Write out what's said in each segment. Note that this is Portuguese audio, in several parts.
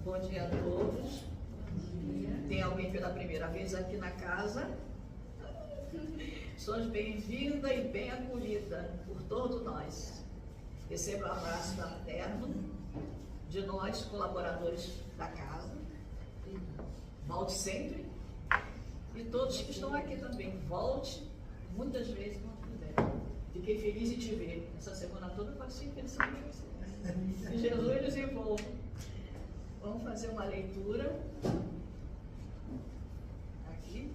Bom dia a todos. Tem alguém pela primeira vez aqui na casa? Sois bem-vinda e bem acolhida por todos nós. Receba o abraço fraterno de nós, colaboradores da casa. Volte sempre. E todos que estão aqui também. Volte muitas vezes quando puder. Fiquei feliz em te ver. Essa semana toda eu passei pensando em você. Que Jesus nos envolva. Vamos fazer uma leitura. Aqui.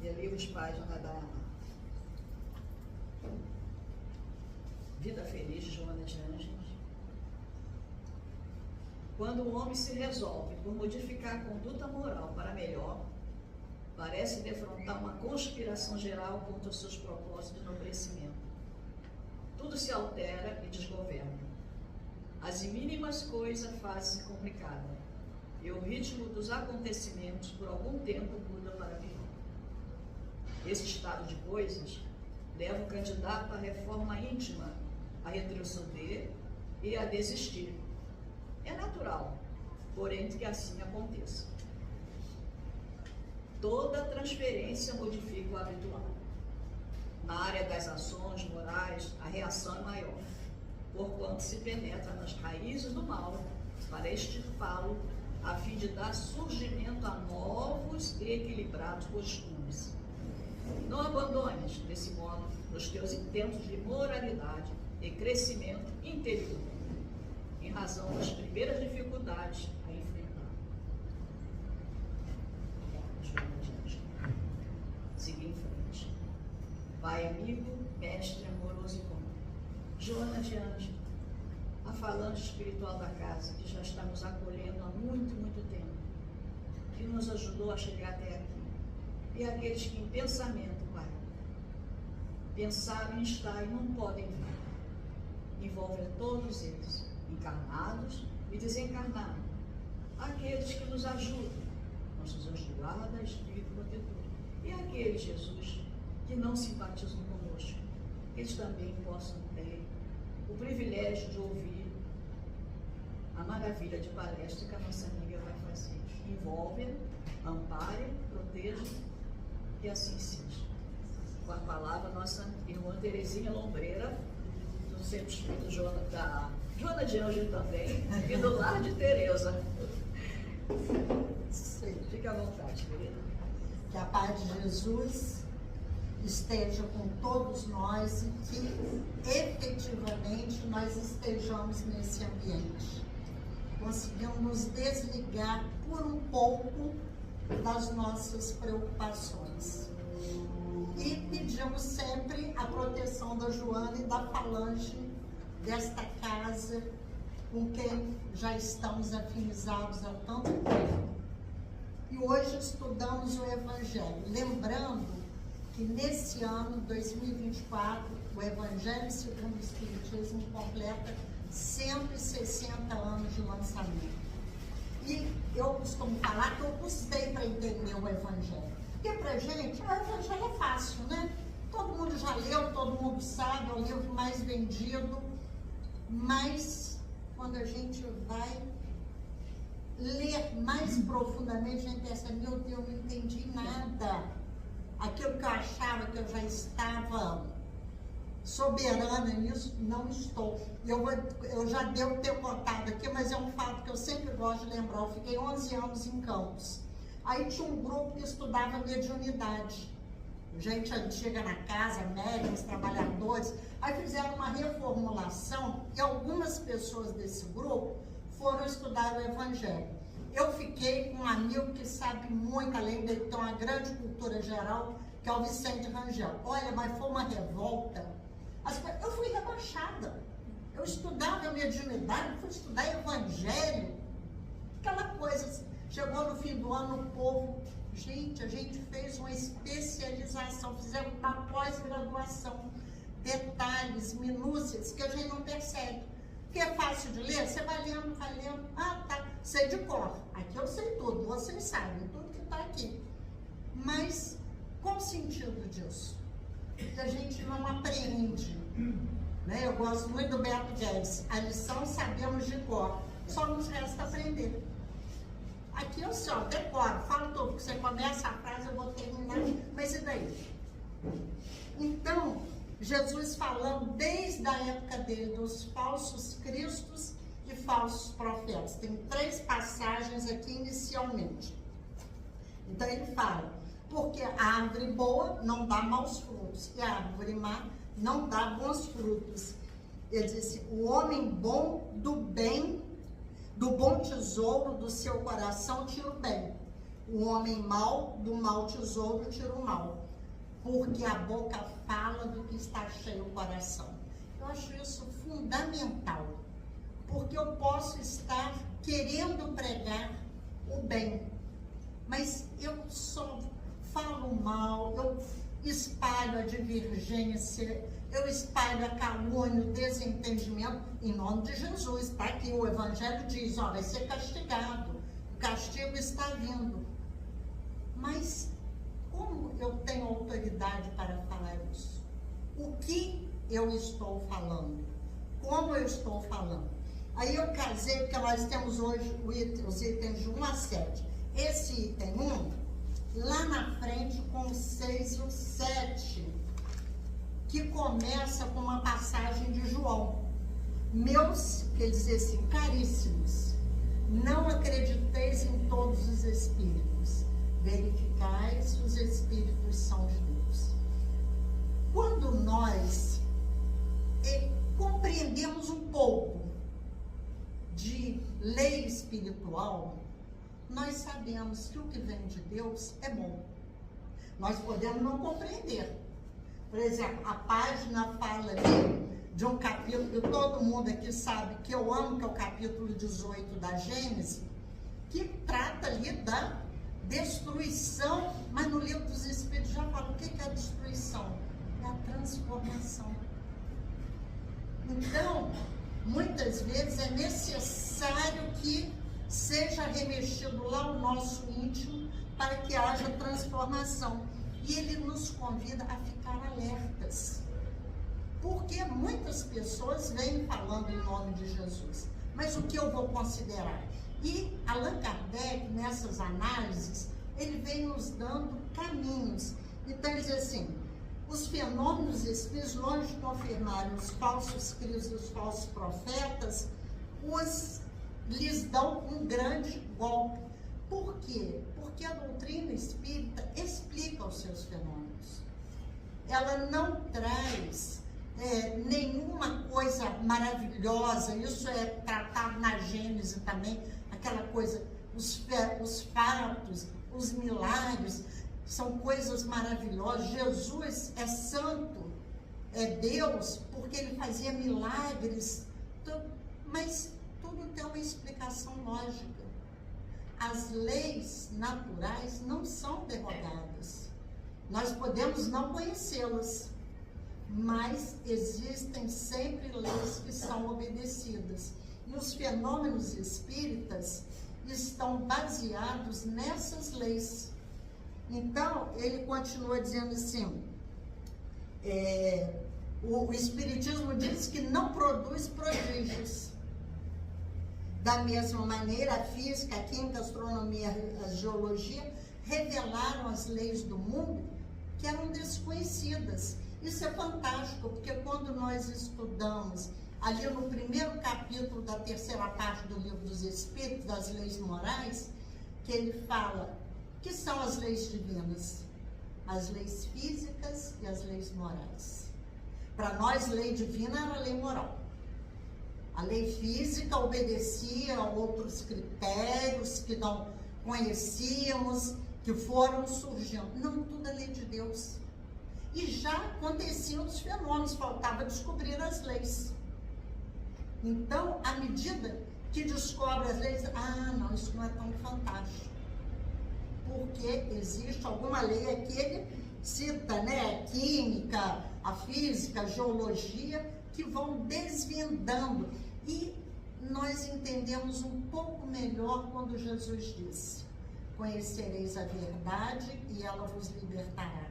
E ali os pais da Vida Feliz, de Joana de Ângeles. Quando o homem se resolve por modificar a conduta moral para melhor, parece defrontar uma conspiração geral contra os seus propósitos de enobrecimento. Tudo se altera e desgoverna. As mínimas coisas fazem-se complicada, e o ritmo dos acontecimentos por algum tempo muda para pior. Esse estado de coisas leva o candidato à reforma íntima a retroceder e a desistir. É natural, porém, que assim aconteça. Toda transferência modifica o habitual. Na área das ações morais, a reação é maior, porquanto se penetra nas raízes do mal para extirpá-lo, a fim de dar surgimento a novos e equilibrados costumes. Não abandones, desse modo, os teus intentos de moralidade e crescimento interior, em razão das primeiras dificuldades a enfrentar. Seguir em frente. Pai amigo, mestre amoroso e comum. Joana de Ângeles, a falante espiritual da casa, que já está nos acolhendo há muito, muito tempo, que nos ajudou a chegar até aqui. E aqueles que em pensamento, Pai, pensaram em estar e não podem vir. Envolve a todos eles, encarnados e desencarnados. Aqueles que nos ajudam, nossos anjos de guarda, espírito protetor. E aqueles, Jesus, que não simpatizam conosco, eles também possam ter o privilégio de ouvir a maravilha de palestra que a nossa amiga vai fazer. Envolve, ampare, proteja, e assim seja. Com a palavra, nossa irmã Terezinha Lombreira, do Centro Espírita da Joana de Ângeles também, e do Lar de Tereza. Fique à vontade, querida. Que a paz de Jesus esteja com todos nós e que efetivamente nós estejamos nesse ambiente. Conseguimos nos desligar por um pouco das nossas preocupações. E pedimos sempre a proteção da Joana e da falange desta casa, com quem já estamos afinizados há tanto tempo. E hoje estudamos o Evangelho, lembrando que nesse ano, 2024, o Evangelho segundo o Espiritismo completa 160 anos de lançamento. E eu costumo falar que eu custei para entender o Evangelho. Porque pra gente, o Evangelho é fácil, né? Todo mundo já leu, todo mundo sabe, é o livro mais vendido. Mas, quando a gente vai ler mais profundamente, a gente pensa, meu Deus, eu não entendi nada. Aquilo que eu achava que eu já estava soberana nisso, não estou. Eu já devo ter contado aqui, mas é um fato que eu sempre gosto de lembrar. Eu fiquei 11 anos em Campos. Aí tinha um grupo que estudava mediunidade. Gente antiga na casa, médiuns, trabalhadores. Aí fizeram uma reformulação e algumas pessoas desse grupo foram estudar o Evangelho. Eu fiquei com um amigo que sabe muito, além dele ter uma grande cultura geral, que é o Vicente Rangel. Olha, mas foi uma revolta. Eu fui rebaixada. Eu estudava mediunidade, fui estudar Evangelho. Aquela coisa, chegou no fim do ano, o povo... Gente, a gente fez uma especialização, fizemos uma pós-graduação. Detalhes, minúcias, que a gente não percebe. Que é fácil de ler, você vai lendo, vai lendo. Ah, tá, sei de cor. Aqui eu sei tudo, vocês sabem tudo que está aqui. Mas qual o sentido disso? Que a gente não apreende. Né? eu gosto muito do Beto Guedes. A lição sabemos de cor, só nos resta aprender. Aqui eu só decoro, falo tudo, porque você começa a frase, eu vou terminar, mas e daí? Então, Jesus falando desde a época dele dos falsos cristos e falsos profetas. Tem 3 passagens aqui inicialmente. Então ele fala, porque a árvore boa não dá maus frutos, e a árvore má não dá bons frutos. Ele disse, o homem bom do bem, do bom tesouro do seu coração tira o bem. O homem mau, do mau tesouro tira o mal. Porque a boca fala do que está cheio o coração. Eu acho isso fundamental. Porque eu posso estar querendo pregar o bem, mas eu só falo mal, eu espalho a divergência, eu espalho a calúnia, o desentendimento, em nome de Jesus. Está aqui, o Evangelho diz, ó, vai ser castigado, o castigo está vindo. Mas como eu tenho autoridade para falar isso? O que eu estou falando? Como eu estou falando? Aí eu casei, porque nós temos hoje os itens de 1 a 7. Esse item 1, lá na frente com o 6 e o 7, que começa com uma passagem de João. Meus, quer dizer assim, caríssimos, não acrediteis em todos os espíritos, verificai se os espíritos são de Deus. Quando nós compreendemos um pouco de lei espiritual, nós sabemos que o que vem de Deus é bom. Nós podemos não compreender. Por exemplo, a página fala ali de um capítulo que todo mundo aqui sabe que eu amo, que é o capítulo 18 da Gênesis, que trata ali da destruição, mas no livro dos Espíritos já fala o que é a destruição? É a transformação. Então, muitas vezes é necessário que seja remexido lá o nosso íntimo para que haja transformação. E ele nos convida a ficar alertas. Porque muitas pessoas vêm falando em nome de Jesus. Mas o que eu vou considerar? E Allan Kardec, nessas análises, ele vem nos dando caminhos. Então ele diz assim, os fenômenos espíritos, longe de confirmarem os falsos cristos e os falsos profetas, lhes dão um grande golpe. Por quê? Porque a doutrina espírita explica os seus fenômenos. Ela não traz nenhuma coisa maravilhosa, isso é tratado na Gênese também, aquela coisa, os fatos, os milagres, são coisas maravilhosas. Jesus é santo, é Deus, porque ele fazia milagres, mas tudo tem uma explicação lógica. As leis naturais não são derrogadas. Nós podemos não conhecê-las, mas existem sempre leis que são obedecidas. E os fenômenos espíritas estão baseados nessas leis. Então, ele continua dizendo assim, o Espiritismo diz que não produz prodígios. Da mesma maneira, a física, a química, a astronomia, a geologia revelaram as leis do mundo que eram desconhecidas. Isso é fantástico, porque quando nós estudamos ali no primeiro capítulo da 3ª parte do Livro dos Espíritos, das leis morais, que ele fala que são as leis divinas, as leis físicas e as leis morais. Para nós, lei divina era a lei moral. A lei física obedecia a outros critérios que não conhecíamos, que foram surgindo. Não, tudo é lei de Deus. E já aconteciam os fenômenos, faltava descobrir as leis. Então, à medida que descobre as leis, não, isso não é tão fantástico. Porque existe alguma lei aqui, ele cita, né, a química, a física, a geologia, que vão desvendando. E nós entendemos um pouco melhor quando Jesus disse, conhecereis a verdade e ela vos libertará.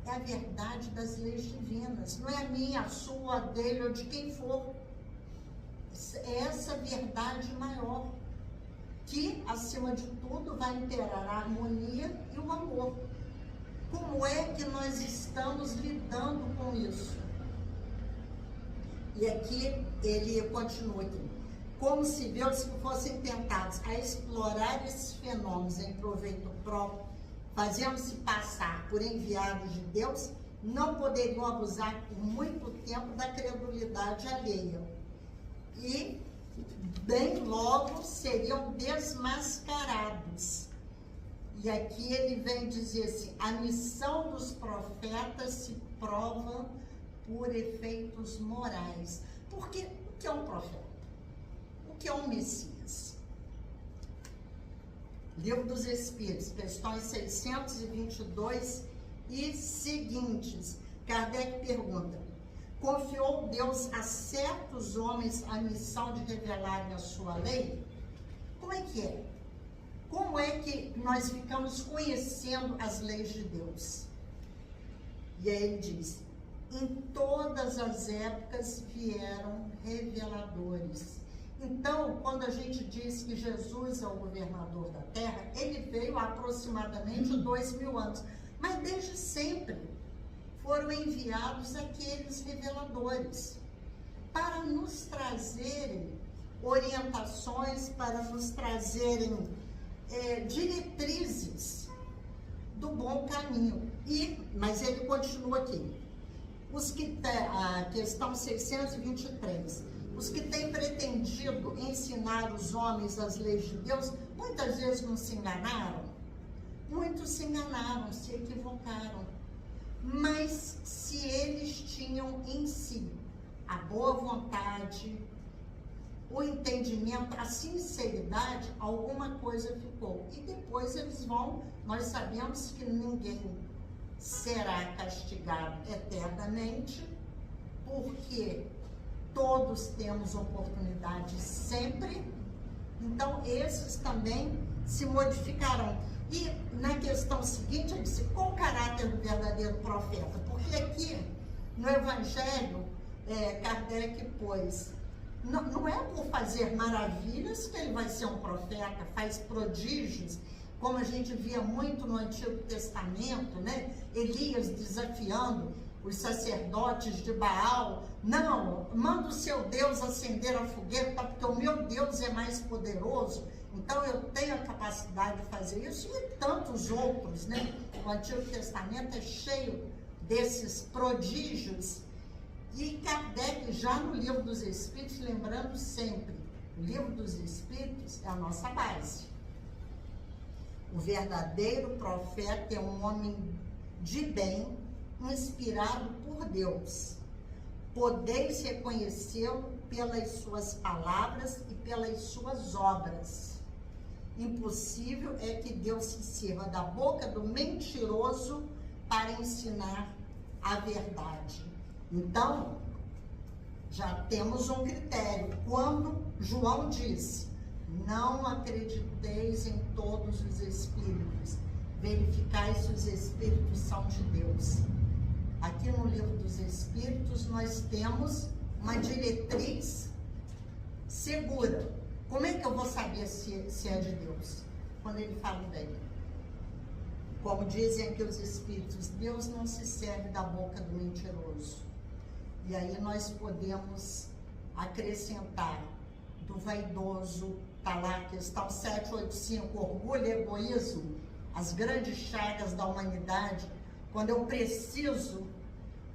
é a verdade das leis divinas. Não é a minha, a sua, a dele ou de quem for. É essa verdade maior, que, acima de tudo, vai imperar a harmonia e o amor. Como é que nós estamos lidando com isso? E aqui ele continua aqui. Como se Deus fossem tentados a explorar esses fenômenos em proveito próprio, fazendo-se passar por enviados de Deus, não poderiam abusar por muito tempo da credulidade alheia. E, bem logo, seriam desmascarados. E aqui ele vem dizer assim, a missão dos profetas se prova por efeitos morais. Porque o que é um profeta? O que é um Messias? Livro dos Espíritos, questões 622 e seguintes. Kardec pergunta, confiou Deus a certos homens a missão de revelarem a sua lei? Como é que é? Como é que nós ficamos conhecendo as leis de Deus? E aí ele diz, em todas as épocas vieram reveladores. Então, quando a gente diz que Jesus é o governador da terra, ele veio há aproximadamente 2000 anos. Mas desde sempre foram enviados aqueles reveladores para nos trazerem orientações, para nos trazerem diretrizes do bom caminho. Mas ele continua aqui. A questão 623. Os que têm pretendido ensinar os homens as leis de Deus, muitas vezes não se enganaram. Muitos se enganaram, se equivocaram. Mas se eles tinham em si a boa vontade, o entendimento, a sinceridade, alguma coisa ficou. E depois eles vão, nós sabemos que ninguém será castigado eternamente, porque todos temos oportunidade sempre, então esses também se modificarão. E na questão seguinte, eu disse, qual o caráter do verdadeiro profeta? Porque aqui no Evangelho, Kardec pôs, não é por fazer maravilhas que ele vai ser um profeta, faz prodígios, como a gente via muito no Antigo Testamento, né? Elias desafiando os sacerdotes de Baal, não, manda o seu Deus acender a fogueira, porque o meu Deus é mais poderoso, então eu tenho a capacidade de fazer isso, e tantos outros, né? O Antigo Testamento é cheio desses prodígios. E Kardec, já no Livro dos Espíritos, lembrando sempre, o Livro dos Espíritos é a nossa base. O verdadeiro profeta é um homem de bem, inspirado por Deus. Podeis reconhecê-lo pelas suas palavras e pelas suas obras. Impossível é que Deus se sirva da boca do mentiroso para ensinar a verdade. Então, já temos um critério. Quando João disse, não acrediteis em todos os espíritos, verificai se os espíritos são de Deus. Aqui no Livro dos Espíritos nós temos uma diretriz segura. Como é que eu vou saber se é de Deus? Quando ele fala bem. Como dizem aqui os espíritos, Deus não se serve da boca do mentiroso. E aí nós podemos acrescentar do vaidoso, está lá, questão 785, orgulho e egoísmo, as grandes chagas da humanidade, quando eu preciso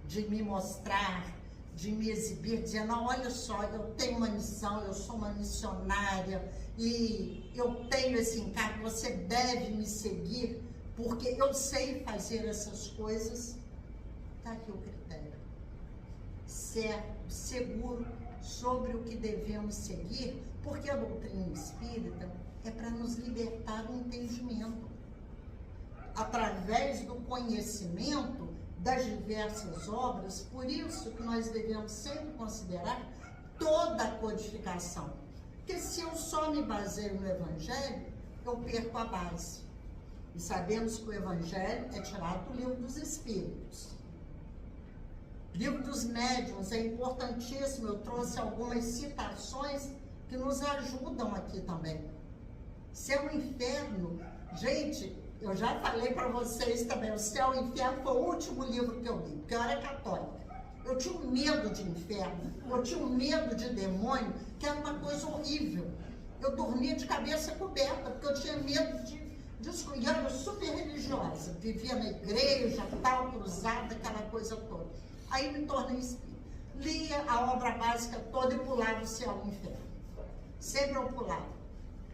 de me mostrar, de me exibir, dizendo, não, olha só, eu tenho uma missão, eu sou uma missionária, e eu tenho esse encargo, você deve me seguir, porque eu sei fazer essas coisas. Está aqui o critério. Certo, seguro sobre o que devemos seguir, porque a doutrina espírita é para nos libertar do entendimento. Através do conhecimento das diversas obras, por isso que nós devemos sempre considerar toda a codificação. Porque se eu só me baseio no Evangelho, eu perco a base. E sabemos que o Evangelho é tirado do Livro dos Espíritos. Livro dos Médiuns é importantíssimo, eu trouxe algumas citações que nos ajudam aqui também. Céu e Inferno, gente, eu já falei para vocês também, o Céu e Inferno foi o último livro que eu li, porque eu era católica. Eu tinha um medo de inferno, eu tinha um medo de demônio, que era uma coisa horrível. Eu dormia de cabeça coberta, porque eu tinha medo de e eu era super religiosa, vivia na igreja, tal, cruzada, aquela coisa toda. Aí me tornei espírita. Lia a obra básica toda e pulava o Céu e o Inferno. Sempre eu pulava.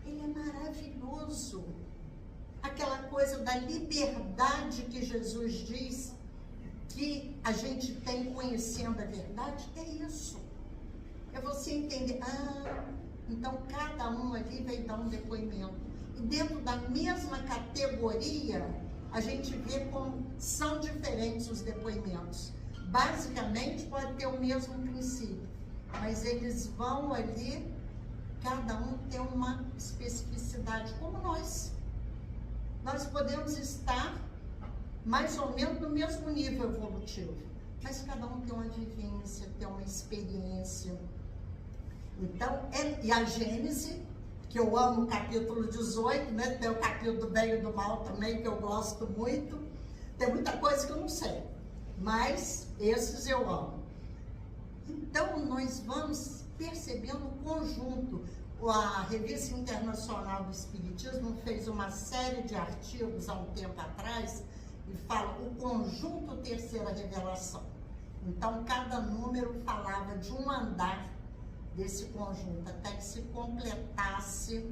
Ele é maravilhoso. Aquela coisa da liberdade que Jesus diz que a gente tem conhecendo a verdade, é isso. É você entender, então cada um ali vai dar um depoimento. E dentro da mesma categoria, a gente vê como são diferentes os depoimentos. Basicamente, pode ter o mesmo princípio, mas eles vão ali, cada um tem uma especificidade, como nós. Nós podemos estar mais ou menos no mesmo nível evolutivo, mas cada um tem uma vivência, tem uma experiência. Então, e a Gênese, que eu amo o capítulo 18, né? Tem o capítulo do bem e do mal também, que eu gosto muito. Tem muita coisa que eu não sei, mas esses eu amo. Então, nós vamos percebendo o conjunto. A Revista Internacional do Espiritismo fez uma série de artigos há um tempo atrás e fala o conjunto Terceira Revelação. Então, cada número falava de um andar desse conjunto, até que se completasse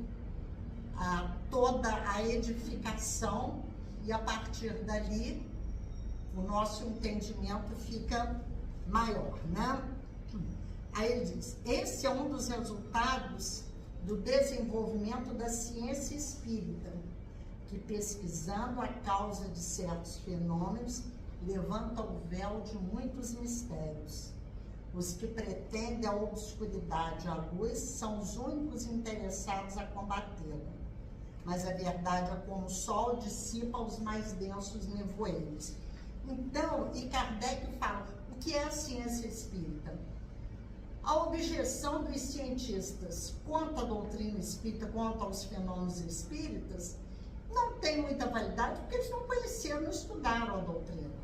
toda a edificação, e a partir dali o nosso entendimento fica maior, né? Aí ele diz, esse é um dos resultados do desenvolvimento da ciência espírita, que pesquisando a causa de certos fenômenos, levanta o véu de muitos mistérios. Os que pretendem a obscuridade e a luz são os únicos interessados a combatê-la. Mas a verdade é como o sol dissipa os mais densos nevoeiros. Então, e Kardec fala, o que é a ciência espírita? A objeção dos cientistas quanto à doutrina espírita, quanto aos fenômenos espíritas, não tem muita validade, porque eles não conheceram, não estudaram a doutrina.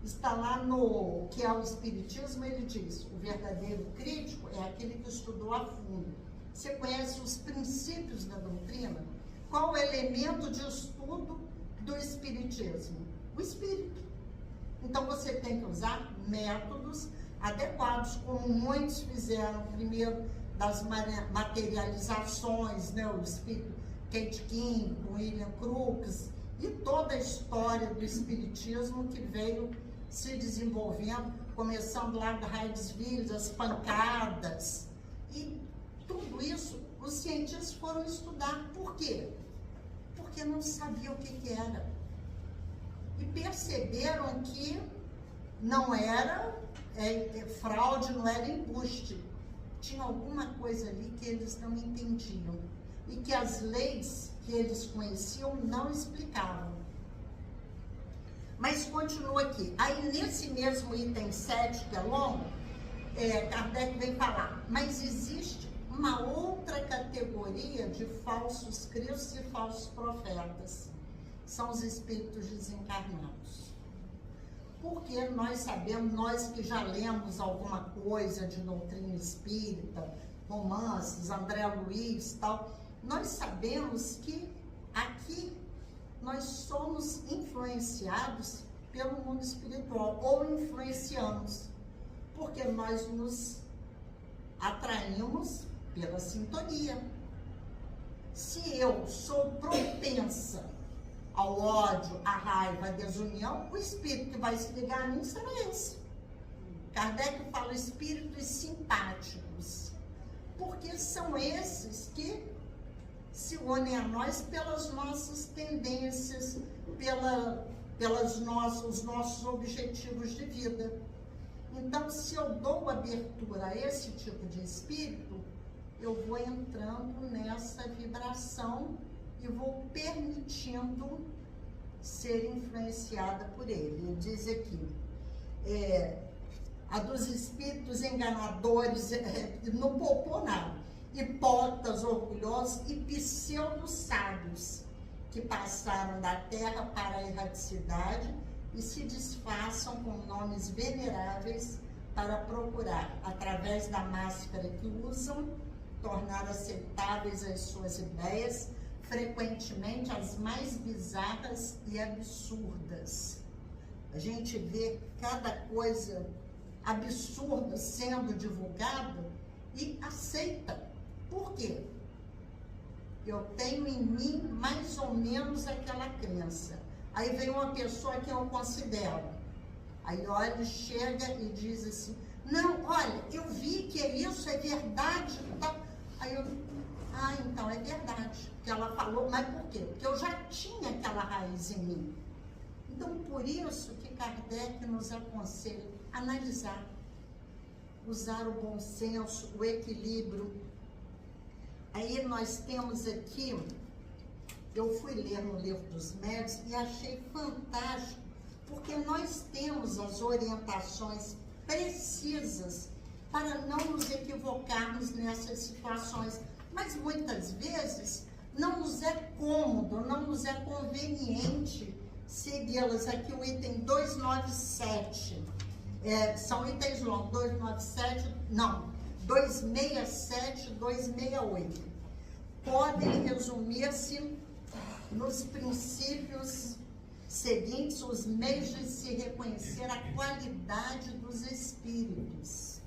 Está lá no que é o Espiritismo, ele diz, o verdadeiro crítico é aquele que estudou a fundo. Você conhece os princípios da doutrina? Qual o elemento de estudo do Espiritismo? O Espírito. Então você tem que usar métodos adequados, como muitos fizeram, primeiro das materializações, né? O Espírito Kate King, William Crookes, e toda a história do Espiritismo que veio se desenvolvendo, começando lá da Hydesville, as pancadas, e tudo isso os cientistas foram estudar. Por quê? Porque não sabiam o que era. E perceberam que não era fraude, não era embuste. Tinha alguma coisa ali que eles não entendiam. E que as leis que eles conheciam não explicavam. Mas continua aqui. Aí nesse mesmo item 7, que é longo, Kardec vem falar, mas existe uma outra categoria de falsos cristos e falsos profetas. São os espíritos desencarnados. Porque nós sabemos, nós que já lemos alguma coisa de doutrina espírita, romances, André Luiz e tal, nós sabemos que aqui nós somos influenciados pelo mundo espiritual, ou influenciamos, porque nós nos atraímos pela sintonia. Se eu sou propensa ao ódio, à raiva, à desunião, o espírito que vai se ligar a mim será esse. Kardec fala espíritos simpáticos, porque são esses que se unem a nós pelas nossas tendências, pelos nossos objetivos de vida. Então, se eu dou abertura a esse tipo de espírito, eu vou entrando nessa vibração e vou permitindo ser influenciada por ele. Ele diz aqui, a dos espíritos enganadores, não poupou nada, hipócritas, orgulhosos e pseudo-sábios, que passaram da terra para a erraticidade e se disfarçam com nomes veneráveis para procurar, através da máscara que usam, tornar aceitáveis as suas ideias, frequentemente as mais bizarras e absurdas. A gente vê cada coisa absurda sendo divulgada e aceita. Por quê? Eu tenho em mim mais ou menos aquela crença. Aí vem uma pessoa que eu considero. Aí olha, chega e diz assim, não, olha, eu vi que isso é verdade. Tá? Aí eu, então é verdade. Que ela falou, mas por quê? Porque eu já tinha aquela raiz em mim. Então, por isso que Kardec nos aconselha a analisar, usar o bom senso, o equilíbrio. Aí nós temos aqui, eu fui ler no Livro dos Médiuns e achei fantástico, porque nós temos as orientações precisas para não nos equivocarmos nessas situações, mas muitas vezes não nos é cômodo, não nos é conveniente segui-las. Aqui o item 297, são itens longos, 297, não, 267, 268. Podem resumir-se nos princípios seguintes, os meios de se reconhecer a qualidade dos espíritos.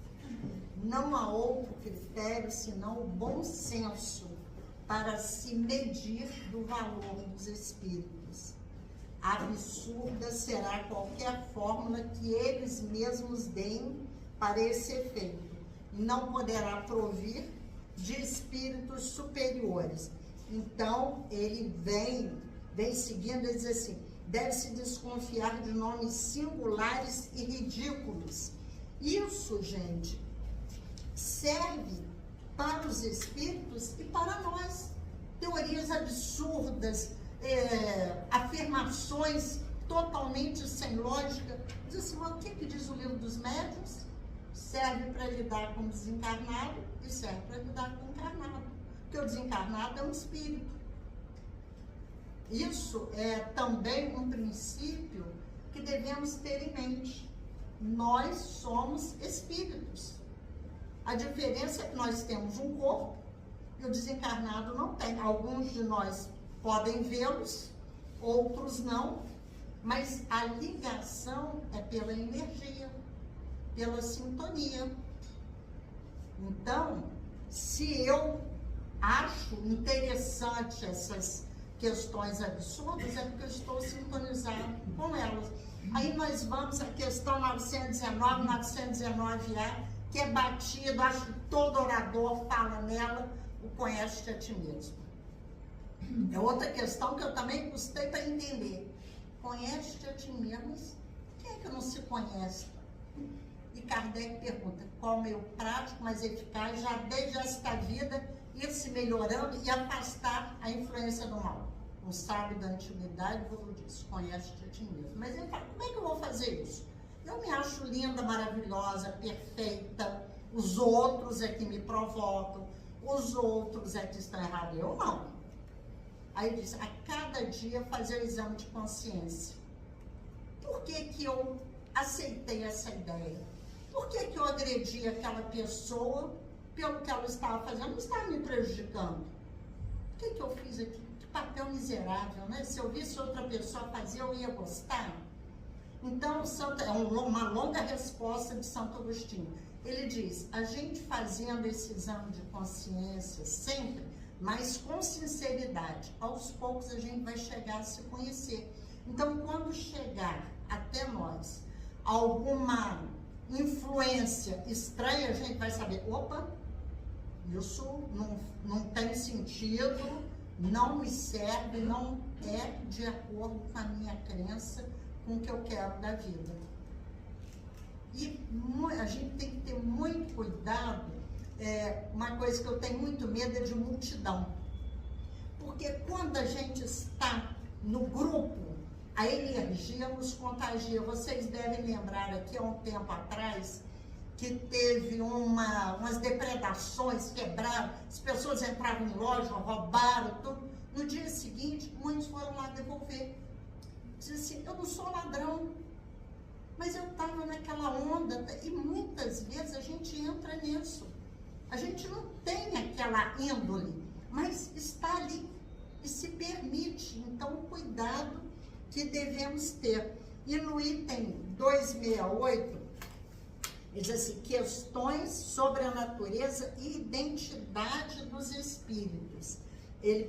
Não há outro critério senão o bom senso para se medir do valor dos espíritos. Absurda será qualquer fórmula que eles mesmos deem para esse efeito, e não poderá provir de espíritos superiores. Então, ele vem seguindo, ele diz assim, deve-se desconfiar de nomes singulares e ridículos. Isso, gente, serve para os espíritos e para nós. Teorias absurdas, afirmações totalmente sem lógica. Diz assim, mas o que diz o Livro dos Médiuns? Serve para lidar com o desencarnado e serve para lidar com o encarnado. Porque o desencarnado é um espírito. Isso é também um princípio que devemos ter em mente. Nós somos espíritos. A diferença é que nós temos um corpo e o desencarnado não tem. Alguns de nós podem vê-los, outros não, mas a ligação é pela energia, pela sintonia. Então, se eu acho interessante essas questões absurdas, é porque eu estou sintonizado com elas. Aí nós vamos à questão 919, 919A, que é batido, acho que todo orador fala nela, o conhece-te a ti mesmo. É outra questão que eu também custei para entender. Conhece-te a ti mesmo? Quem é que não se conhece? E Kardec pergunta, qual o meio prático, mais eficaz, já desde esta vida, ir se melhorando e afastar a influência do mal? Um sábio da antiguidade falou disso, conhece-te a ti mesmo. Mas ele fala, como é que eu vou fazer isso? Eu me acho linda, maravilhosa, perfeita, os outros é que me provocam, os outros é que estão errados, eu não. Aí diz, a cada dia fazer o exame de consciência. Por que que eu aceitei essa ideia? Por que que eu agredi aquela pessoa pelo que ela estava fazendo? Não estava me prejudicando. O que que eu fiz aqui? Que papel miserável, né? Se eu visse outra pessoa fazer, eu ia gostar. Então, é uma longa resposta de Santo Agostinho. Ele diz, a gente fazendo esse exame de consciência sempre, mas com sinceridade, aos poucos a gente vai chegar a se conhecer. Então, quando chegar até nós alguma influência estranha, a gente vai saber, opa, isso não tem sentido, não me serve, não é de acordo com a minha crença, com o que eu quero da vida. E a gente tem que ter muito cuidado. Uma coisa que eu tenho muito medo é de multidão. Porque quando a gente está no grupo, a energia nos contagia. Vocês devem lembrar aqui, há um tempo atrás, que teve umas depredações, quebraram, as pessoas entravam em loja, roubaram tudo. No dia seguinte, muitos foram lá devolver. Dizem assim, eu não sou ladrão, mas eu estava naquela onda. E muitas vezes a gente entra nisso. A gente não tem aquela índole, mas está ali e se permite. Então, o cuidado que devemos ter. E no item 268, ele diz assim, questões sobre a natureza e identidade dos espíritos. Ele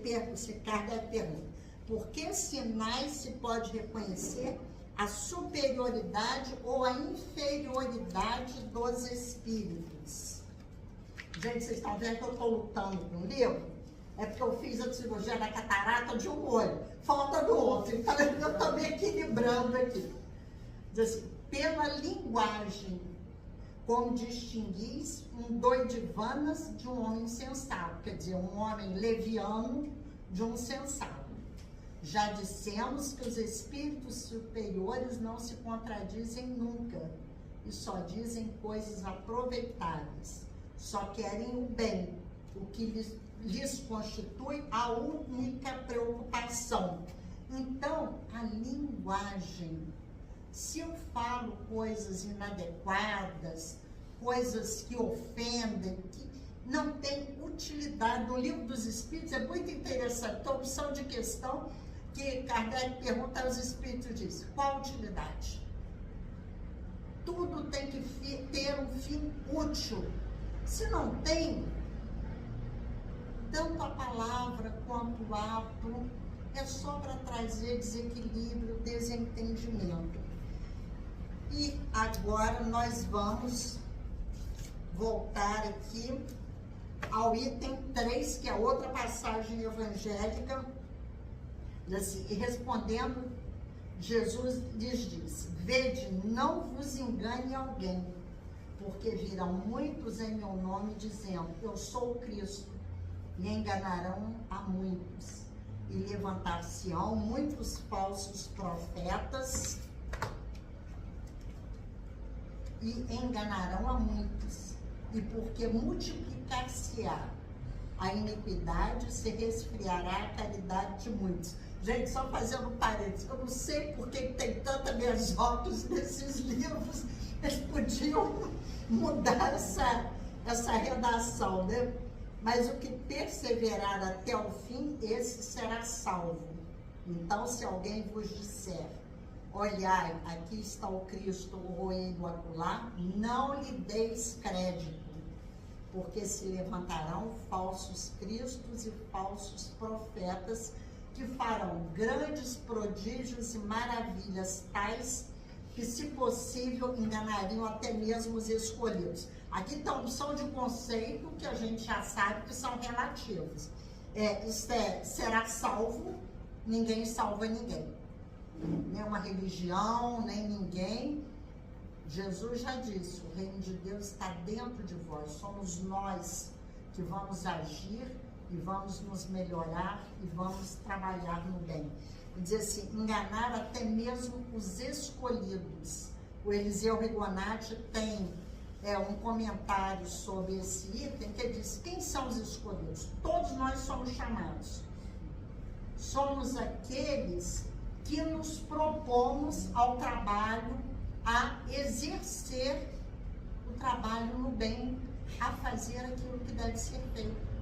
Kardec pergunta, por que sinais se pode reconhecer a superioridade ou a inferioridade dos espíritos? Gente, vocês estão vendo que eu estou lutando com um livro? É porque eu fiz a cirurgia da catarata de um olho, falta do outro, então eu estou me equilibrando aqui. Diz assim, pela linguagem, como distinguis um doidivanas de um homem sensato, quer dizer, um homem leviano de um sensato. Já dissemos que os espíritos superiores não se contradizem nunca e só dizem coisas aproveitáveis, só querem o bem, o que lhes constitui a única preocupação. Então, a linguagem, se eu falo coisas inadequadas, coisas que ofendem, que não têm utilidade, no Livro dos Espíritos é muito interessante, a opção de questão que Kardec pergunta aos espíritos diz, qual utilidade? Tudo tem que ter um fim útil. Se não tem, tanto a palavra quanto o ato é só para trazer desequilíbrio, desentendimento. E agora nós vamos voltar aqui ao item 3, que é outra passagem evangélica. Assim, e respondendo, Jesus lhes diz, vede, não vos engane alguém, porque virão muitos em meu nome dizendo, eu sou o Cristo, e enganarão a muitos. E levantar-se-ão muitos falsos profetas, e enganarão a muitos. E porque multiplicar-se-á a iniquidade, se resfriará a caridade de muitos. Gente, só fazendo um parênteses, eu não sei por que tem tanta mesóclise nesses livros, eles podiam mudar essa redação, né? Mas o que perseverar até o fim, esse será salvo. Então, se alguém vos disser, olhai, aqui está o Cristo roendo acolá, não lhe deis crédito, porque se levantarão falsos cristos e falsos profetas, que farão grandes prodígios e maravilhas tais que, se possível, enganariam até mesmo os escolhidos. Aqui está uma opção de conceito que a gente já sabe que são relativos. Será salvo, ninguém salva ninguém. Nem uma religião, nem ninguém. Jesus já disse, o reino de Deus está dentro de vós. Somos nós que vamos agir e vamos nos melhorar e vamos trabalhar no bem. E diz assim, enganar até mesmo os escolhidos. O Eliseu Rigonati tem um comentário sobre esse item, que diz, quem são os escolhidos? Todos nós somos chamados. Somos aqueles que nos propomos ao trabalho, a exercer o trabalho no bem, a fazer aquilo que deve ser feito.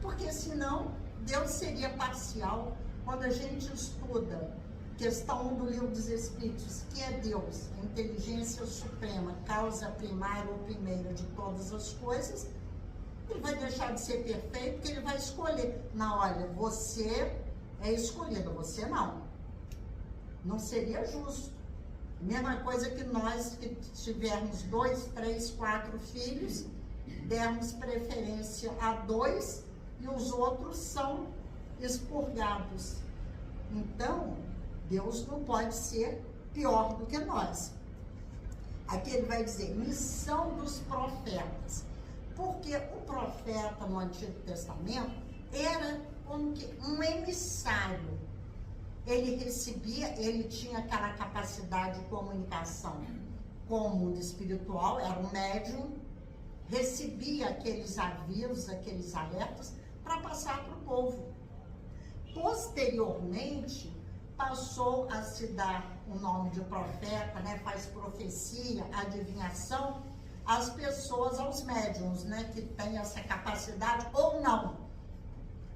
Porque senão Deus seria parcial. Quando a gente estuda questão 1 do Livro dos Espíritos, que é Deus, a inteligência suprema, causa primária ou primeira de todas as coisas, ele vai deixar de ser perfeito, porque ele vai escolher. Não, olha, você é escolhido, você não. Não seria justo. Mesma coisa que nós que tivermos 2, 3, 4 filhos, dermos preferência a 2 e os outros são expurgados. Então, Deus não pode ser pior do que nós. Aqui ele vai dizer, missão dos profetas. Porque o profeta no Antigo Testamento era como que um emissário. ele recebia, ele tinha aquela capacidade de comunicação com o mundo espiritual, era um médium, recebia aqueles avisos, aqueles alertas para passar para o povo. Posteriormente, passou a se dar o nome de profeta, né? Faz profecia, adivinhação, às pessoas, aos médiums, né? Que têm essa capacidade ou não.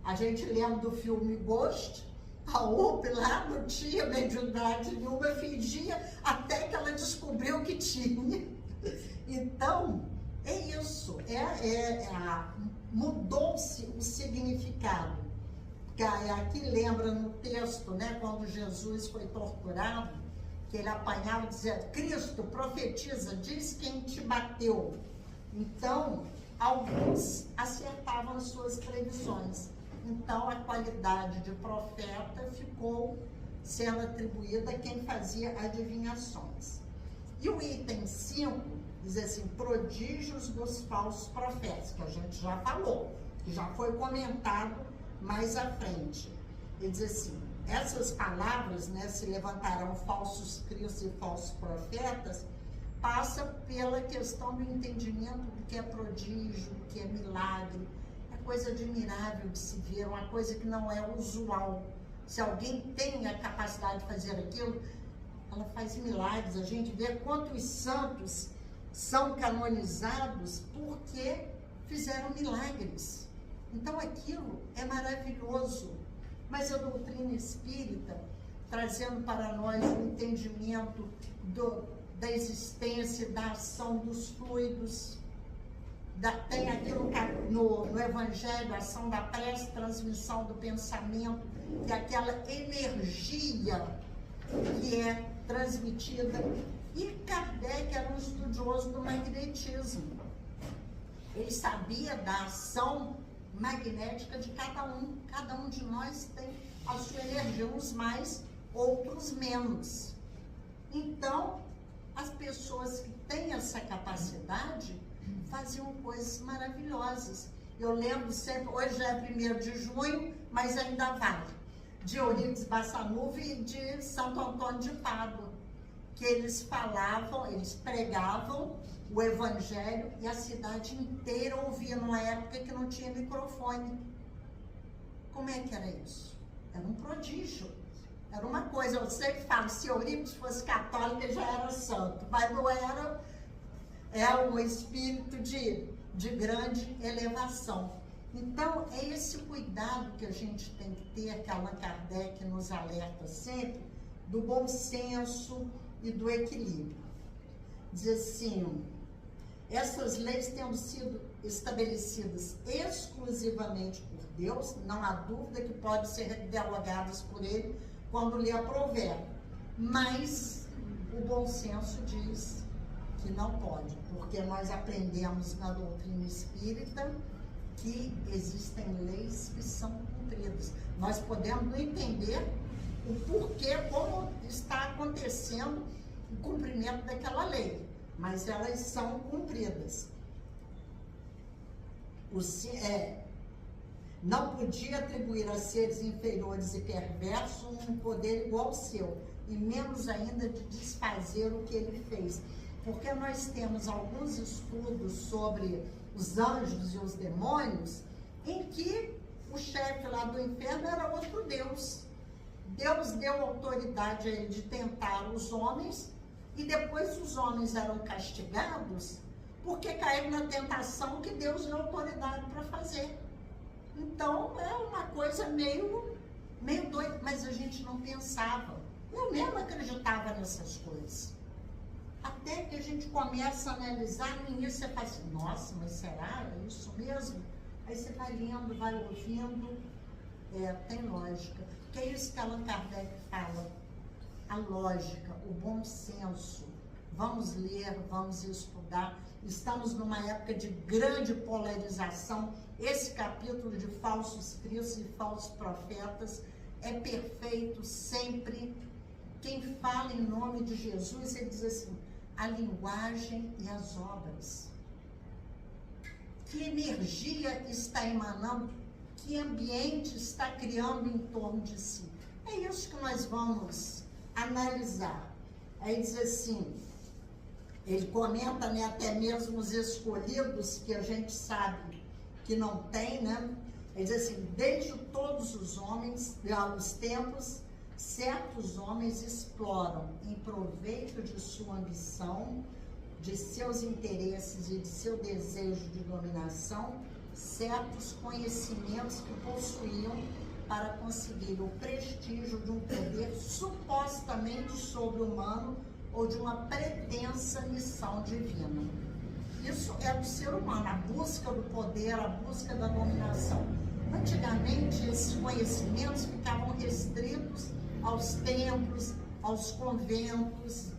A gente lembra do filme Ghost, a Opie lá não tinha mediunidade nenhuma, fingia até que ela descobriu que tinha. Então, é isso, mudou-se o significado. Aqui lembra no texto, né, quando Jesus foi torturado, que ele apanhava dizendo: Cristo, profetiza, diz quem te bateu. Então, alguns acertavam as suas previsões. Então, a qualidade de profeta ficou sendo atribuída a quem fazia adivinhações. E o item 5 diz assim: prodígios dos falsos profetas, que a gente já falou, que já foi comentado mais à frente. Ele diz assim: essas palavras, né, se levantarão falsos cristos e falsos profetas, passa pela questão do entendimento do que é prodígio, do que é milagre. É coisa admirável de se ver, uma coisa que não é usual. Se alguém tem a capacidade de fazer aquilo, ela faz milagres. A gente vê quantos santos são canonizados porque fizeram milagres. Então aquilo é maravilhoso. Mas a doutrina espírita, trazendo para nós o entendimento da existência, da ação dos fluidos, tem aqui no Evangelho a ação da prece, transmissão do pensamento, que é aquela energia que é transmitida. E Kardec era um estudioso do magnetismo. Ele sabia da ação magnética de cada um. Cada um de nós tem a sua energia, uns mais, outros menos. Então, as pessoas que têm essa capacidade faziam coisas maravilhosas. Eu lembro sempre, hoje é 1º de junho, mas ainda vale, de Eurípides Bassanufo e de Santo Antônio de Pádua, que eles falavam, eles pregavam o Evangelho e a cidade inteira ouvia, numa época que não tinha microfone. Como é que era isso? Era um prodígio. Era uma coisa, eu sempre falo, se Eurípides fosse católico, ele já era santo, mas não era, é um espírito de grande elevação. Então, é esse cuidado que a gente tem que ter, que Allan Kardec nos alerta sempre, do bom senso e do equilíbrio. Diz assim: essas leis tendo sido estabelecidas exclusivamente por Deus, não há dúvida que podem ser dialogadas por Ele quando lhe aprouver, mas o bom senso diz que não pode, porque nós aprendemos na doutrina espírita que existem leis que são cumpridas. Nós podemos não entender o porquê, como está acontecendo o cumprimento daquela lei, mas elas são cumpridas. Não podia atribuir a seres inferiores e perversos um poder igual ao seu, e menos ainda de desfazer o que ele fez. Porque nós temos alguns estudos sobre os anjos e os demônios, em que o chefe lá do inferno era outro Deus. Deus deu autoridade a ele de tentar os homens, e depois os homens eram castigados porque caíram na tentação que Deus deu autoridade para fazer. Então é uma coisa meio doida, mas a gente não pensava. Eu mesmo acreditava nessas coisas. Até que a gente começa a analisar, no início você fala assim: nossa, mas será? É isso mesmo? Aí você vai lendo, vai ouvindo, tem lógica. Que é isso que Allan Kardec fala, a lógica, o bom senso. Vamos ler, vamos estudar. Estamos numa época de grande polarização. Esse capítulo de falsos cristos e falsos profetas é perfeito sempre. Quem fala em nome de Jesus, ele diz assim: a linguagem e as obras. Que energia está emanando, que ambiente está criando em torno de si. É isso que nós vamos analisar. Aí diz assim, ele comenta, né, até mesmo os escolhidos, que a gente sabe que não tem, né? Ele diz assim, desde todos os homens, os tempos, certos homens exploram em proveito de sua ambição, de seus interesses e de seu desejo de dominação, certos conhecimentos que possuíam para conseguir o prestígio de um poder supostamente sobre-humano ou de uma pretensa missão divina. Isso é do ser humano, a busca do poder, a busca da dominação. Antigamente, esses conhecimentos ficavam restritos aos templos, aos conventos.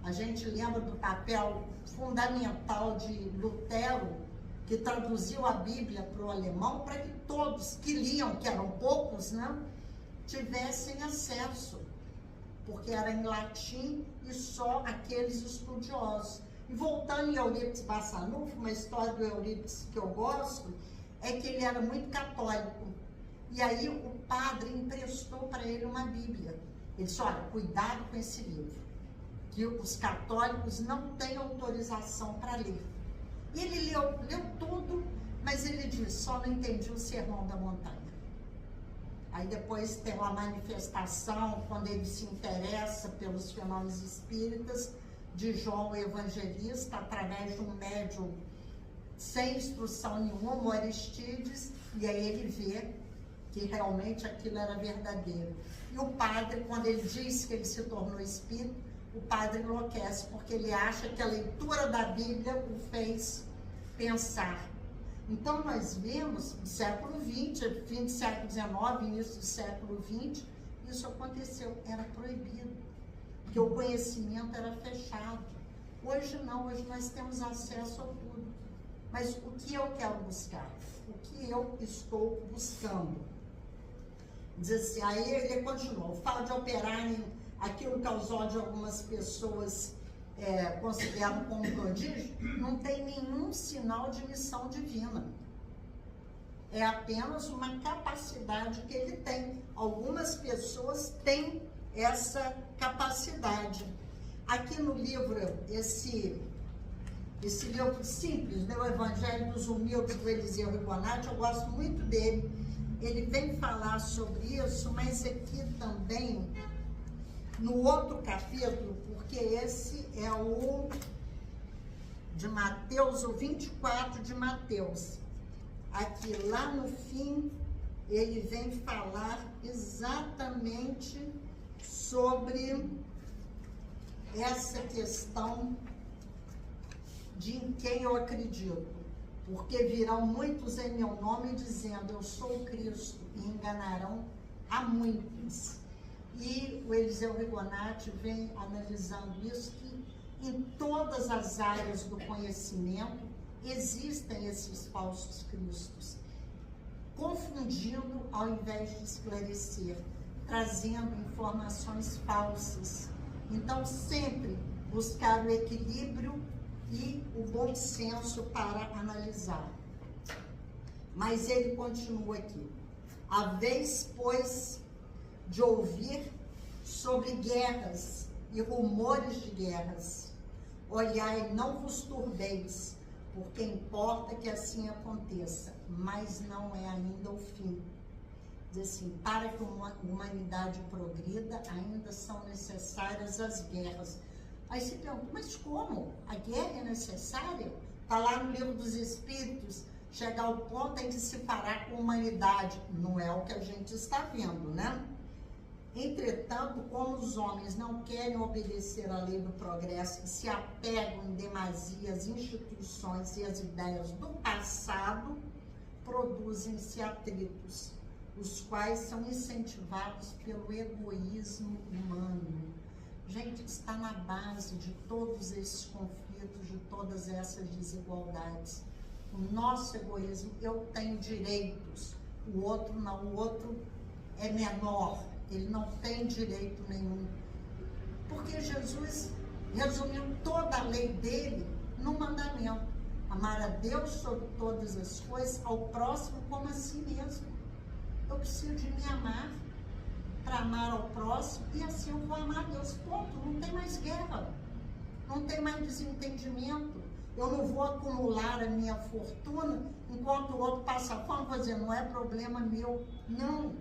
A gente lembra do papel fundamental de Lutero, que traduziu a Bíblia para o alemão, para que todos que liam, que eram poucos, né, tivessem acesso, porque era em latim e só aqueles estudiosos. E voltando em Eurípides Barçanufo, uma história do Eurípides que eu gosto, é que ele era muito católico. E aí o padre emprestou para ele uma Bíblia. Ele disse, olha, cuidado com esse livro, que os católicos não têm autorização para ler. E ele leu tudo, mas ele disse, só não entendi o Sermão da Montanha. Aí depois tem uma manifestação, quando ele se interessa pelos fenômenos espíritas, de João o Evangelista, através de um médium sem instrução nenhuma, o Aristides, e aí ele vê que realmente aquilo era verdadeiro. E o padre, quando ele diz que ele se tornou espírita, o padre enlouquece, porque ele acha que a leitura da Bíblia o fez pensar. Então nós vemos no século XX, fim do século XIX, início do século XX, isso aconteceu, era proibido, porque o conhecimento era fechado. Hoje não, hoje nós temos acesso a tudo. Mas o que eu quero buscar? O que eu estou buscando? Diz assim, aí ele continua, o fato de operarem aquilo que aos olhos de algumas pessoas consideram como prodígio, não tem nenhum sinal de missão divina. É apenas uma capacidade que ele tem. Algumas pessoas têm essa capacidade. Aqui no livro, esse livro simples, né, o Evangelho dos Humildes, do Eliseu Rigonati, eu gosto muito dele. Ele vem falar sobre isso, mas aqui também, no outro capítulo, porque esse é o de Mateus, o 24 de Mateus. Aqui, lá no fim, ele vem falar exatamente sobre essa questão de em quem eu acredito. Porque virão muitos em meu nome dizendo, eu sou o Cristo, e enganarão a muitos. E o Eliseu Rigonati vem analisando isso, que em todas as áreas do conhecimento existem esses falsos cristos, confundindo ao invés de esclarecer, trazendo informações falsas. Então, sempre buscar o equilíbrio e o bom senso para analisar. Mas ele continua aqui. A vez, pois, de ouvir sobre guerras e rumores de guerras, olhai, não vos turbeis, porque importa que assim aconteça, mas não é ainda o fim. Diz assim, para que uma humanidade progrida, ainda são necessárias as guerras. Aí se pergunta, mas como? A guerra é necessária? Está lá no Livro dos Espíritos, chegar ao ponto em de se parar com a humanidade. Não é o que a gente está vendo, né? Entretanto, como os homens não querem obedecer à lei do progresso e se apegam em demasia às instituições e às ideias do passado, produzem-se atritos, os quais são incentivados pelo egoísmo humano. Gente, está na base de todos esses conflitos, de todas essas desigualdades. O nosso egoísmo, eu tenho direitos, o outro não, o outro é menor, ele não tem direito nenhum. Porque Jesus resumiu toda a lei dele num mandamento. Amar a Deus sobre todas as coisas, ao próximo como a si mesmo. Eu preciso de me amar. para amar ao próximo e assim eu vou amar a Deus. Ponto. Não tem mais guerra. Não tem mais desentendimento. Eu não vou acumular a minha fortuna enquanto o outro passa fome. Vou dizer, não é problema meu. Não.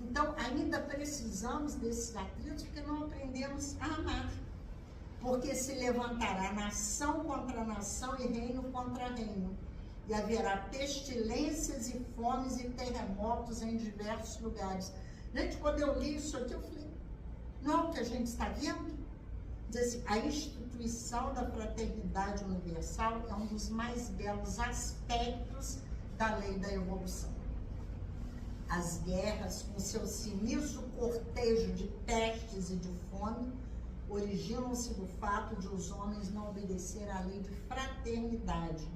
Então, ainda precisamos desses atritos porque não aprendemos a amar. Porque se levantará nação contra nação e reino contra reino. E haverá pestilências e fomes e terremotos em diversos lugares. Gente, quando eu li isso aqui, eu falei, não é o que a gente está vendo? Diz assim, a instituição da fraternidade universal é um dos mais belos aspectos da lei da evolução. As guerras, com seu sinistro cortejo de pestes e de fome, originam-se do fato de os homens não obedecer à lei de fraternidade.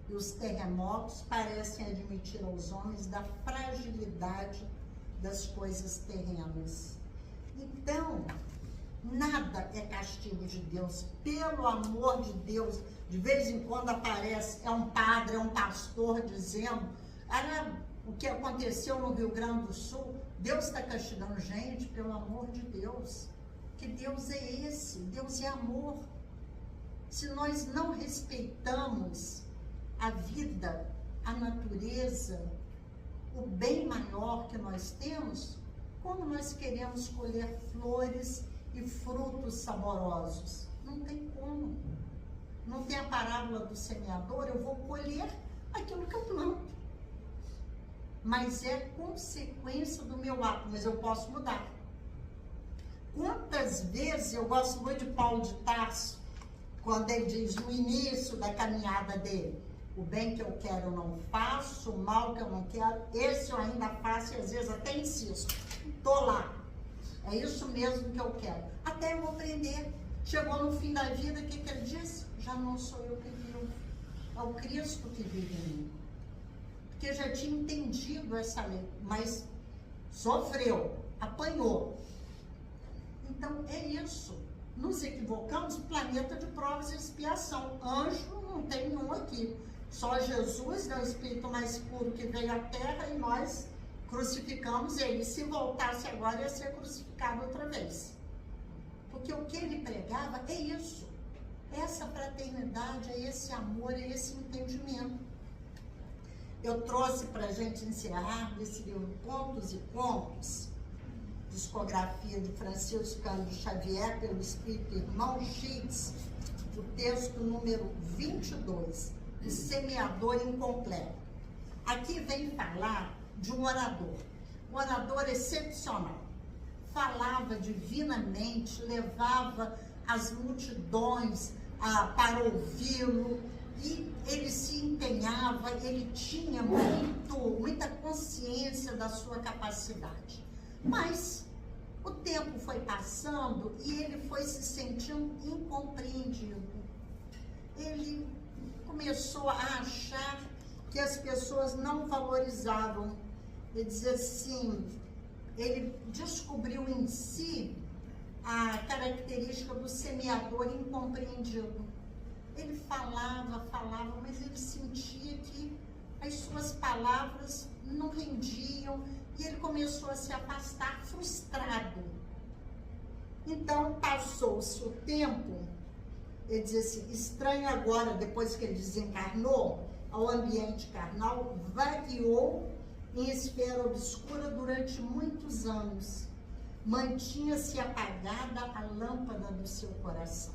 E os terremotos parecem admitir aos homens da fragilidade das coisas terrenas. Então, nada é castigo de Deus. Pelo amor de Deus, de vez em quando aparece, é um padre, é um pastor dizendo, o que aconteceu no Rio Grande do Sul, Deus está castigando. Gente, pelo amor de Deus. Que Deus é esse? Deus é amor. Se nós não respeitamos a vida, a natureza, o bem maior que nós temos, como nós queremos colher flores e frutos saborosos? Não tem como. Não tem a parábola do semeador, eu vou colher aquilo que eu planto. Mas é consequência do meu ato, mas eu posso mudar. Quantas vezes, eu gosto muito de Paulo de Tarso, quando ele diz no início da caminhada dele, o bem que eu quero eu não faço, o mal que eu não quero, esse eu ainda faço e às vezes até insisto. Estou lá. É isso mesmo que eu quero. Até eu aprender. Chegou no fim da vida, o que ele disse? Já não sou eu que vivo, é o Cristo que vive em mim. Porque já tinha entendido essa lei, mas sofreu, apanhou. Então é isso. Nos equivocamos, planeta de provas e expiação. Anjo não tem nenhum aqui. Só Jesus é o espírito mais puro que veio à Terra e nós crucificamos ele. Se voltasse agora, ia ser crucificado outra vez. Porque o que ele pregava é isso. Essa fraternidade, é esse amor, é esse entendimento. Eu trouxe para a gente encerrar desse livro Pontos e Pontos, discografia de Francisco Cândido Xavier, pelo Espírito Irmão Schitz, o texto número 22, o semeador incompleto. Aqui vem falar de um orador excepcional. Falava divinamente, levava as multidões para ouvi-lo, e ele se empenhava, ele tinha muita consciência da sua capacidade. Mas o tempo foi passando e ele foi se sentindo incompreendido. Ele começou a achar que as pessoas não valorizavam. Ele dizia assim, ele descobriu em si a característica do semeador incompreendido. Ele falava, mas ele sentia que as suas palavras não rendiam e ele começou a se afastar frustrado. Então, passou-se o tempo, ele dizia assim, estranho agora, depois que ele desencarnou, ao ambiente carnal, vagueou em esfera obscura durante muitos anos. Mantinha-se apagada a lâmpada do seu coração.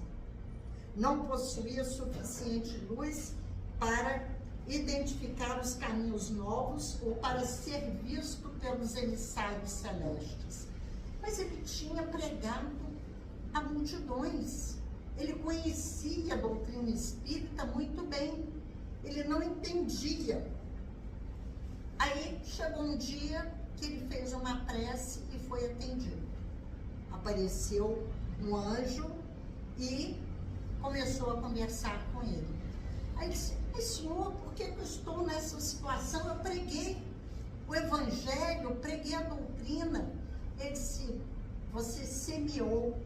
Não possuía suficiente luz para identificar os caminhos novos ou para ser visto pelos emissários celestes. Mas ele tinha pregado a multidões. Ele conhecia a doutrina espírita muito bem. Ele não entendia. Aí chegou um dia que ele fez uma prece e foi atendido. Apareceu um anjo e começou a conversar com ele. Aí ele disse, mas senhor, por que eu estou nessa situação? Eu preguei o evangelho, preguei a doutrina. Ele disse, você semeou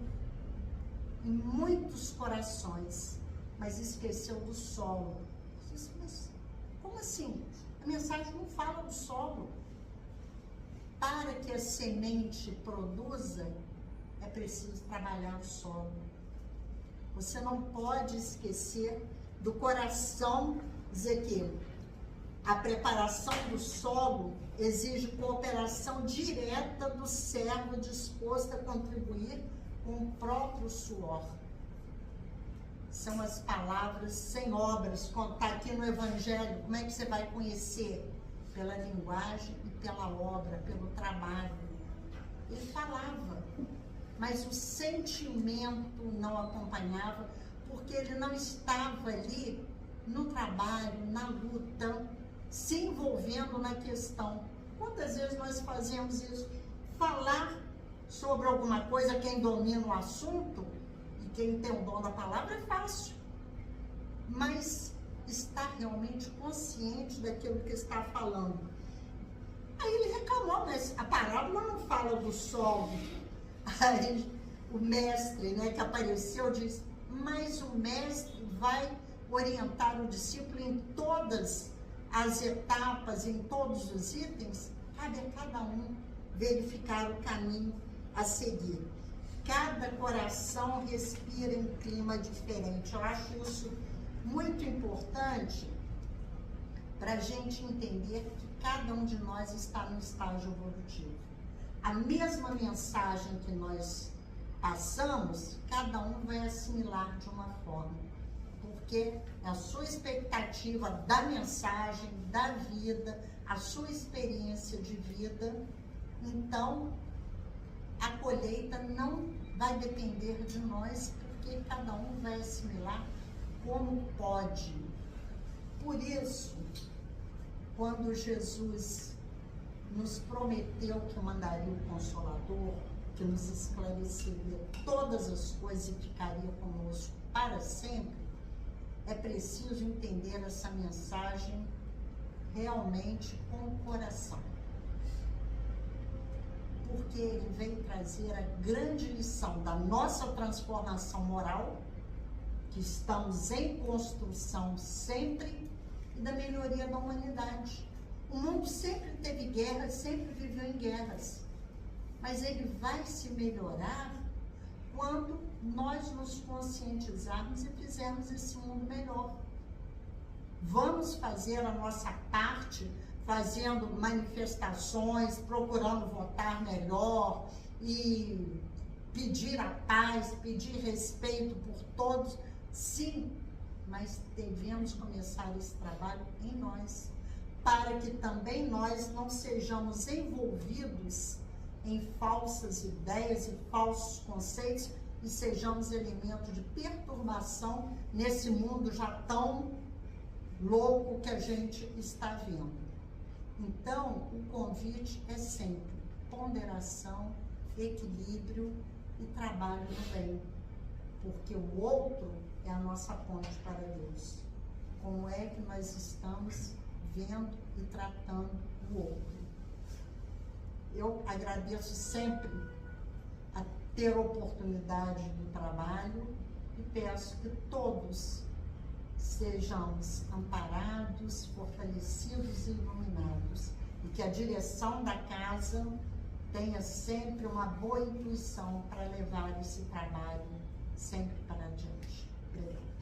em muitos corações, mas esqueceu do solo. Eu disse, mas como assim? A mensagem não fala do solo. para que a semente produza, é preciso trabalhar o solo. Você não pode esquecer do coração, dizer que a preparação do solo exige cooperação direta do servo disposto a contribuir com o próprio suor. São as palavras sem obras. Está aqui no Evangelho, como é que você vai conhecer? Pela linguagem e pela obra, pelo trabalho. Ele falava, mas o sentimento não acompanhava, porque ele não estava ali no trabalho, na luta, se envolvendo na questão. Quantas vezes nós fazemos isso? Falar sobre alguma coisa, quem domina o assunto e quem tem o dom da palavra é fácil, mas está realmente consciente daquilo que está falando. Aí ele reclamou, mas a parábola não fala do solo. Aí o mestre, né, que apareceu, diz, mas o mestre vai orientar o discípulo em todas as etapas, em todos os itens. Cabe a cada um verificar o caminho a seguir. Cada coração respira em clima diferente. Eu acho isso muito importante para a gente entender que cada um de nós está no estágio evolutivo. A mesma mensagem que nós passamos, cada um vai assimilar de uma forma, porque é a sua expectativa da mensagem, da vida, a sua experiência de vida. Então, a colheita não vai depender de nós, porque cada um vai assimilar como pode. Por isso, quando Jesus nos prometeu que mandaria o Consolador, que nos esclareceria todas as coisas e ficaria conosco para sempre, é preciso entender essa mensagem realmente com o coração. Porque ele vem trazer a grande lição da nossa transformação moral, que estamos em construção sempre, e da melhoria da humanidade. O mundo sempre teve guerras, sempre viveu em guerras, mas ele vai se melhorar quando nós nos conscientizarmos e fizermos esse mundo melhor. Vamos fazer a nossa parte, fazendo manifestações, procurando votar melhor e pedir a paz, pedir respeito por todos, sim, mas devemos começar esse trabalho em nós, para que também nós não sejamos envolvidos em falsas ideias e falsos conceitos e sejamos elemento de perturbação nesse mundo já tão louco que a gente está vendo. Então, o convite é sempre ponderação, equilíbrio e trabalho no bem, porque o outro é a nossa ponte para Deus. Como é que nós estamos vendo e tratando o outro? Eu agradeço sempre a ter oportunidade do trabalho e peço que todos sejamos amparados, fortalecidos e iluminados, e que a direção da casa tenha sempre uma boa intuição para levar esse trabalho sempre para adiante. Obrigada.